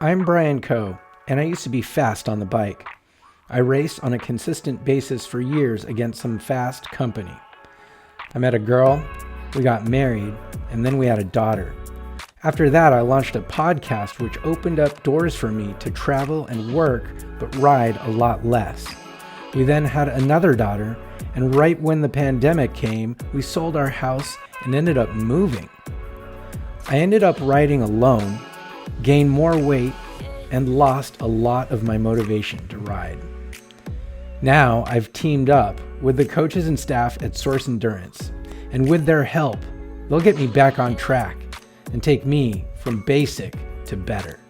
I'm Brian Coe, and I used to be fast on the bike. I raced on a consistent basis for years against some fast company. I met a girl, we got married, and then we had a daughter. After that, I launched a podcast which opened up doors for me to travel and work, but ride a lot less. We then had another daughter, and right when the pandemic came, we sold our house and ended up moving. I ended up riding alone, gained more weight, and lost a lot of my motivation to ride. Now I've teamed up with the coaches and staff at Source Endurance, and with their help, they'll get me back on track and take me from basic to better.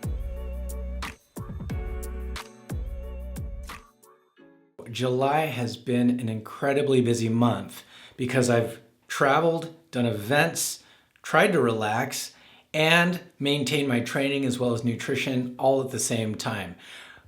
July has been an incredibly busy month because I've traveled, done events, tried to relax, and maintain my training as well as nutrition all at the same time.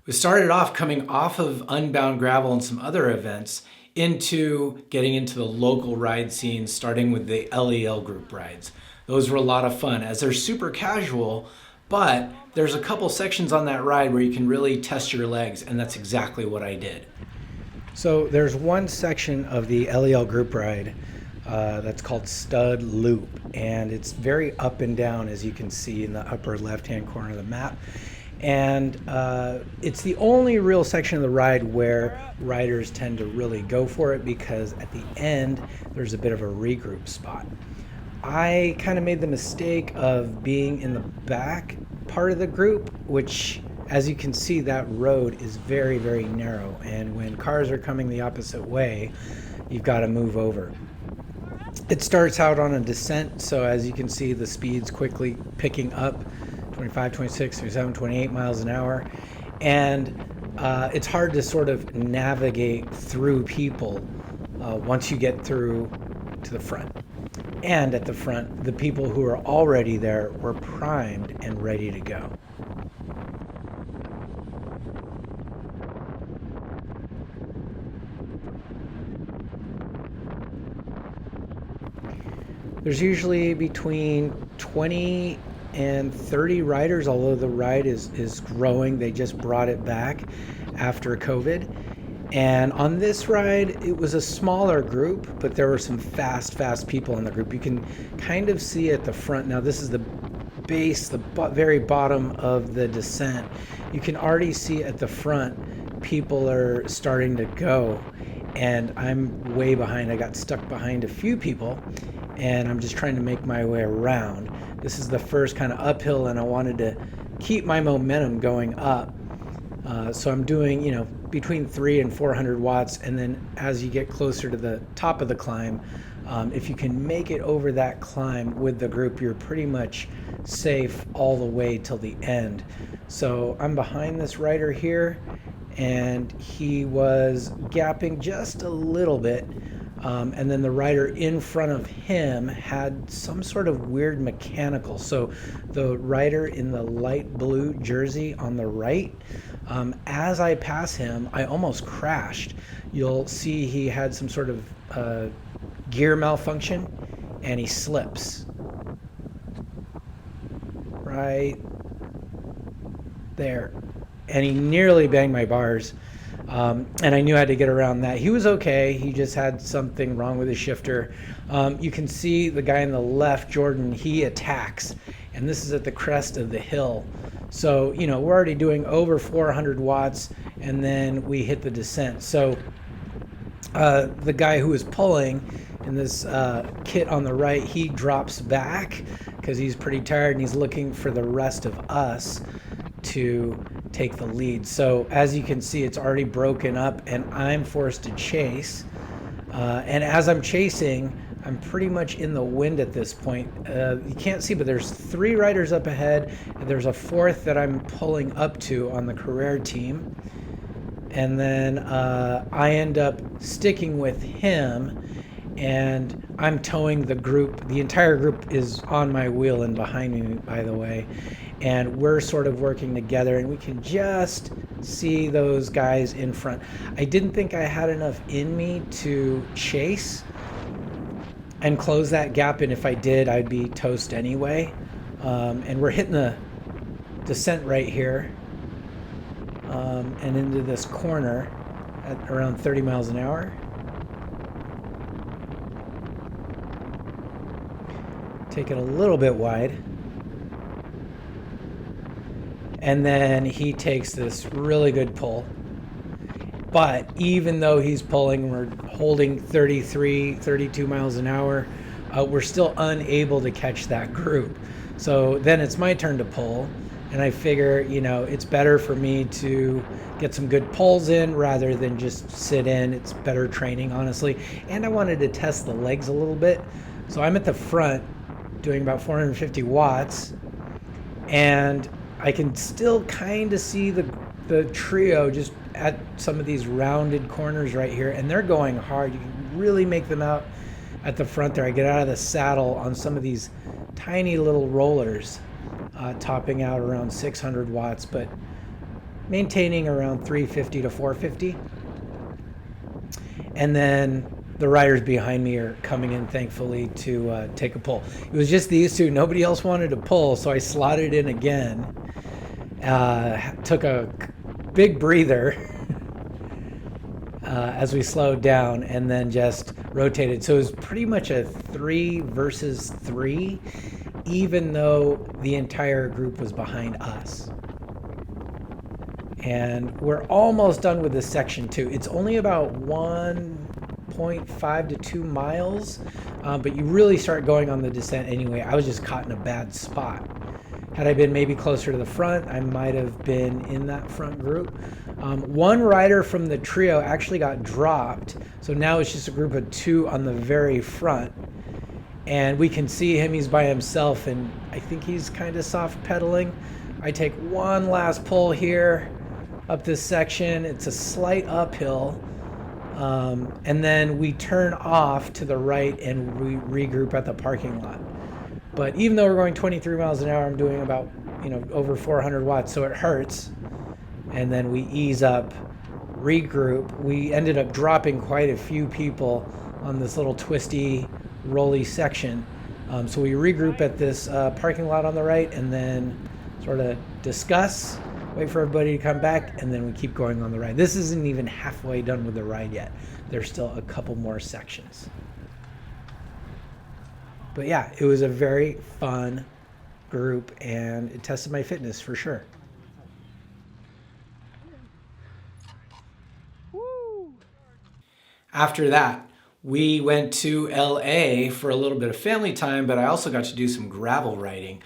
We started off coming off of Unbound Gravel and some other events into getting into the local ride scene, starting with the LEL group rides. Those were a lot of fun as they're super casual, but there's a couple sections on that ride where you can really test your legs, and that's exactly what I did. So there's one section of the LEL group ride that's called Stud Loop, and it's very up and down, as you can see in the upper left-hand corner of the map. And it's the only real section of the ride where riders tend to really go for it, because at the end there's a bit of a regroup spot. I kind of made the mistake of being in the back part of the group, which, as you can see, that road is very, very narrow, and when cars are coming the opposite way, you've got to move over. It starts out on a descent, so as you can see, the speed's quickly picking up, 25, 26, 27, 28 miles an hour, and it's hard to sort of navigate through people once you get through to the front. And at the front, the people who are already there were primed and ready to go. There's usually between 20 and 30 riders, although the ride is growing. They just brought it back after COVID. And on this ride, it was a smaller group, but there were some fast people in the group. You can kind of see at the front. Now, this is the base, the very bottom of the descent. You can already see at the front, people are starting to go. And I'm way behind. I got stuck behind a few people, and I'm just trying to make my way around. This is the first kind of uphill, and I wanted to keep my momentum going up. So I'm doing, between 300 and 400 watts, and then as you get closer to the top of the climb, if you can make it over that climb with the group, you're pretty much safe all the way till the end. So I'm behind this rider here, and he was gapping just a little bit, and then the rider in front of him had some sort of weird mechanical. So the rider in the light blue jersey on the right, as I pass him, I almost crashed. You'll see he had some sort of gear malfunction, and he slips right there, and he nearly banged my bars, and I knew I had to get around that. He was okay. He just had something wrong with his shifter. You can see the guy on the left, Jordan, he attacks, and this is at the crest of the hill. So, we're already doing over 400 watts, and then we hit the descent. So the guy who was pulling in this kit on the right, he drops back because he's pretty tired, and he's looking for the rest of us to take the lead. So as you can see, it's already broken up, and I'm forced to chase. And as I'm chasing, I'm pretty much in the wind at this point. You can't see, but there's 3 riders up ahead, and there's a 4th that I'm pulling up to on the Carrere team. And then I end up sticking with him, and I'm towing the group. The entire group is on my wheel and behind me, by the way. And we're sort of working together, and we can just see those guys in front. I didn't think I had enough in me to chase and close that gap, and if I did, I'd be toast anyway. And we're hitting the descent right here, and into this corner at around 30 miles an hour. Take it a little bit wide. And then he takes this really good pull. But even though he's pulling, we're holding 33, 32 miles an hour, we're still unable to catch that group. So then it's my turn to pull. And I figure, you know, it's better for me to get some good pulls in rather than just sit in. It's better training, honestly. And I wanted to test the legs a little bit. So I'm at the front doing about 450 watts. And I can still kind of see the trio just at some of these rounded corners right here. And they're going hard. You can really make them out at the front there. I get out of the saddle on some of these tiny little rollers. Topping out around 600 watts, but maintaining around 350 to 450. And then the riders behind me are coming in, thankfully, to take a pull. It was just these two. Nobody else wanted to pull, so I slotted in again. Took a big breather as we slowed down, and then just rotated. So it was pretty much a 3 versus 3. Even though the entire group was behind us. And we're almost done with this section too. It's only about 1.5 to 2 miles, but you really start going on the descent anyway. I was just caught in a bad spot. Had I been maybe closer to the front, I might have been in that front group. One rider from the trio actually got dropped, so now it's just a group of 2 on the very front. And we can see him, he's by himself, and I think he's kind of soft pedaling. I take one last pull here up this section. It's a slight uphill. And then we turn off to the right and we regroup at the parking lot. But even though we're going 23 miles an hour, I'm doing about, over 400 watts, so it hurts. And then we ease up, regroup. We ended up dropping quite a few people on this little twisty, rolly section. So we regroup at this parking lot on the right and then sort of discuss, wait for everybody to come back, and then we keep going on the ride. This isn't even halfway done with the ride yet. There's still a couple more sections. But yeah, it was a very fun group and it tested my fitness for sure. After that, we went to LA for a little bit of family time, but I also got to do some gravel riding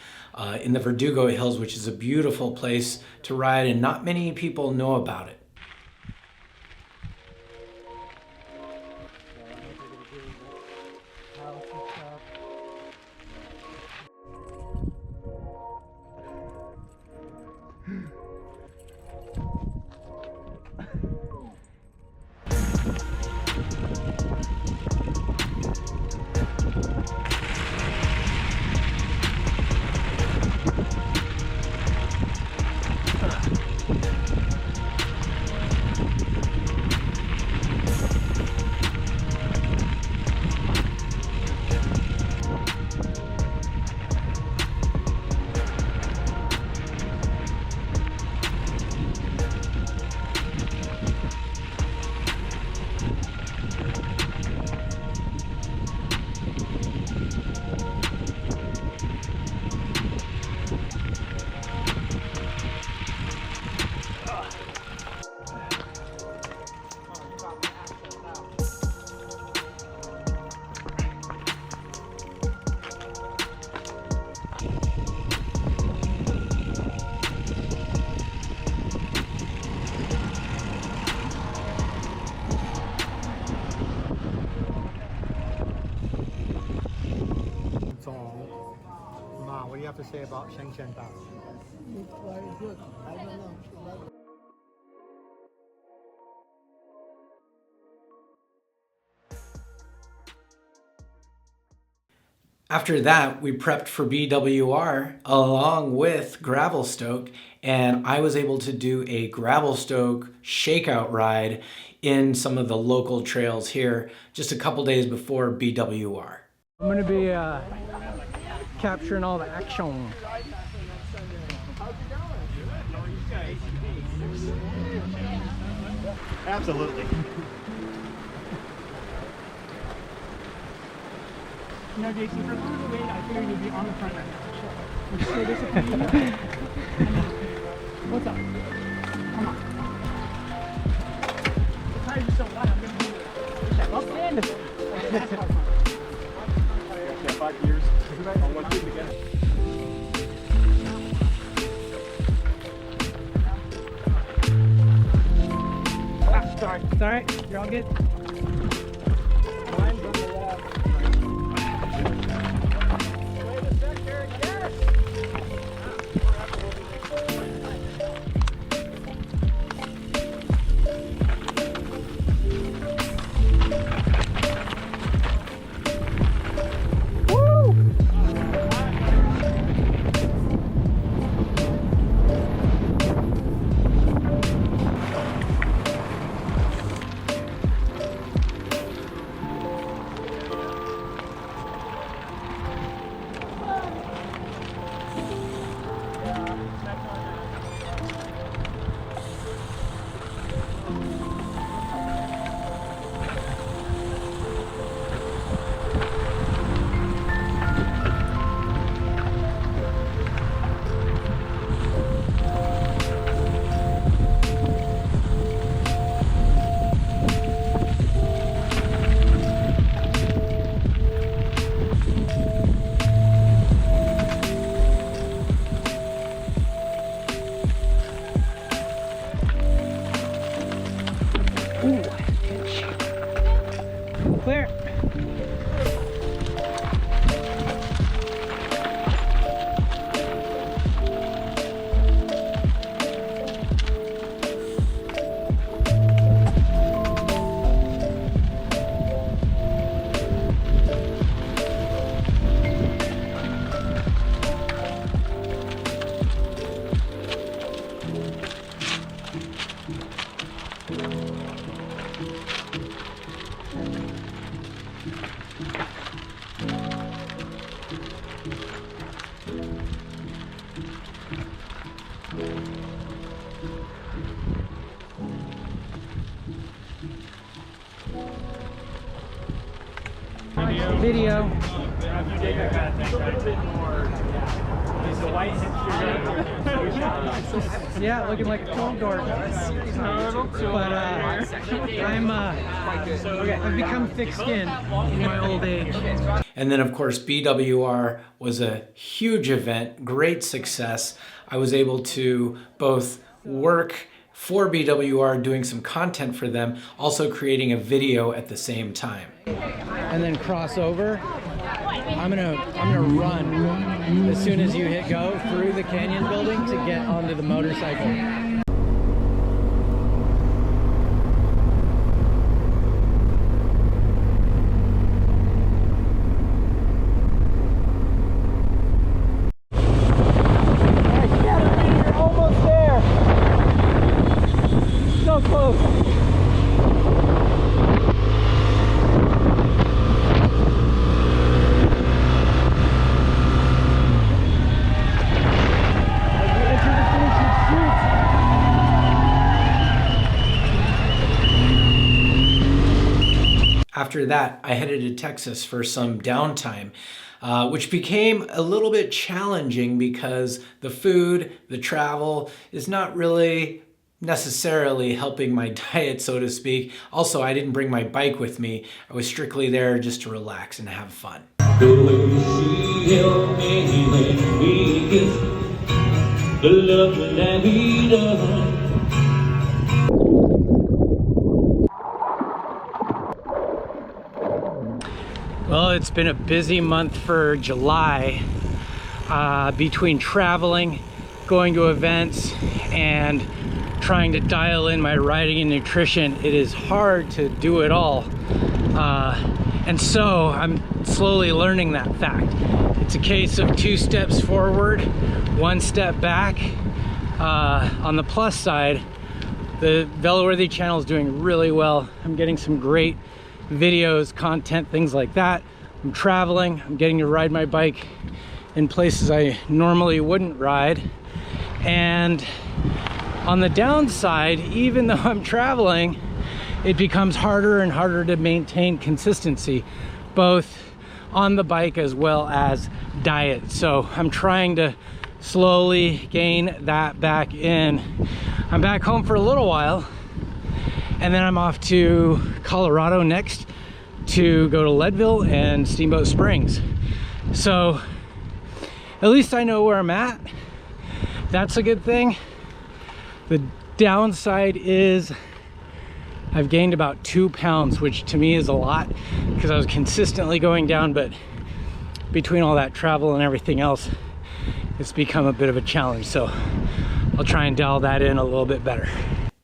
in the Verdugo Hills, which is a beautiful place to ride, and not many people know about it. What do you have to say about Sheng Chen Dao? It's very good. I don't know. After that, we prepped for BWR along with Gravelstoke, and I was able to do a Gravelstoke Shakeout ride in some of the local trails here just a couple days before BWR. I'm going to be capturing all the action. Absolutely. You know, Jason, for a little bit, I figured you'd be on the front end. It's so disappointing. What's up? Come on. The tires are so wide, I'm going to do it. Up and that's how fun. Yeah, 5 years on one team together. Ah, sorry. It's all right. You're all good. Mine's on the left. Wait a second. Yes! Clear. Video. Yeah, looking like a cold door. But I've become thick-skinned in my old age. And then, of course, BWR was a huge event, great success. I was able to both work for BWR, doing some content for them, also creating a video at the same time. And then cross over. I'm gonna run as soon as you hit go through the canyon building to get onto the motorcycle. After that, I headed to Texas for some downtime, which became a little bit challenging because the food, the travel is not really necessarily helping my diet, so to speak. Also, I didn't bring my bike with me. I was strictly there just to relax and have fun. Well, it's been a busy month for July between traveling, going to events, and trying to dial in my riding and nutrition. It is hard to do it all. And so I'm slowly learning that fact. It's a case of 2 steps forward, 1 step back. On the plus side, the Veloworthy channel is doing really well. I'm getting some great videos, content, things like that. I'm traveling, I'm getting to ride my bike in places I normally wouldn't ride, And on the downside, even though I'm traveling, it becomes harder and harder to maintain consistency, both on the bike as well as diet. So I'm trying to slowly gain that back in. I'm back home for a little while, and then I'm off to Colorado next to go to Leadville and Steamboat Springs. So at least I know where I'm at. That's a good thing. The downside is I've gained about 2 pounds, which to me is a lot because I was consistently going down, but between all that travel and everything else, it's become a bit of a challenge. So I'll try and dial that in a little bit better.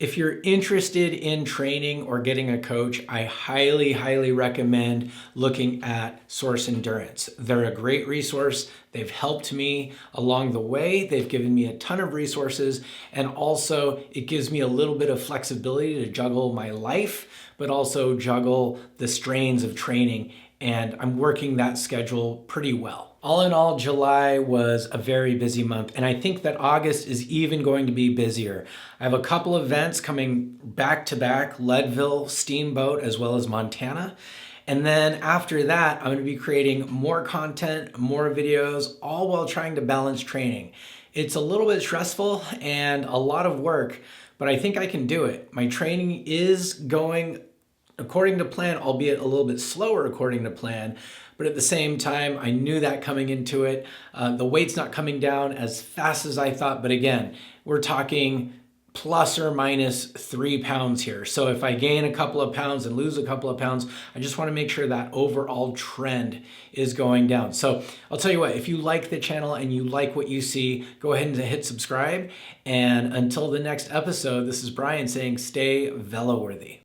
If you're interested in training or getting a coach, I highly recommend looking at Source Endurance. They're a great resource. They've helped me along the way. They've given me a ton of resources, and also it gives me a little bit of flexibility to juggle my life, but also juggle the strains of training, and I'm working that schedule pretty well. All in all, July was a very busy month, and I think that August is even going to be busier. I have a couple events coming back to back, Leadville, Steamboat, as well as Montana. And then after that, I'm going to be creating more content, more videos, all while trying to balance training. It's a little bit stressful and a lot of work, but I think I can do it. My training is going according to plan, albeit a little bit slower according to plan. But at the same time, I knew that coming into it. The weight's not coming down as fast as I thought, but again, we're talking plus or minus 3 pounds here. So if I gain a couple of pounds and lose a couple of pounds, I just want to make sure that overall trend is going down. So I'll tell you what, if you like the channel and you like what you see, go ahead and hit subscribe. And until the next episode, this is Brian saying stay velo-worthy.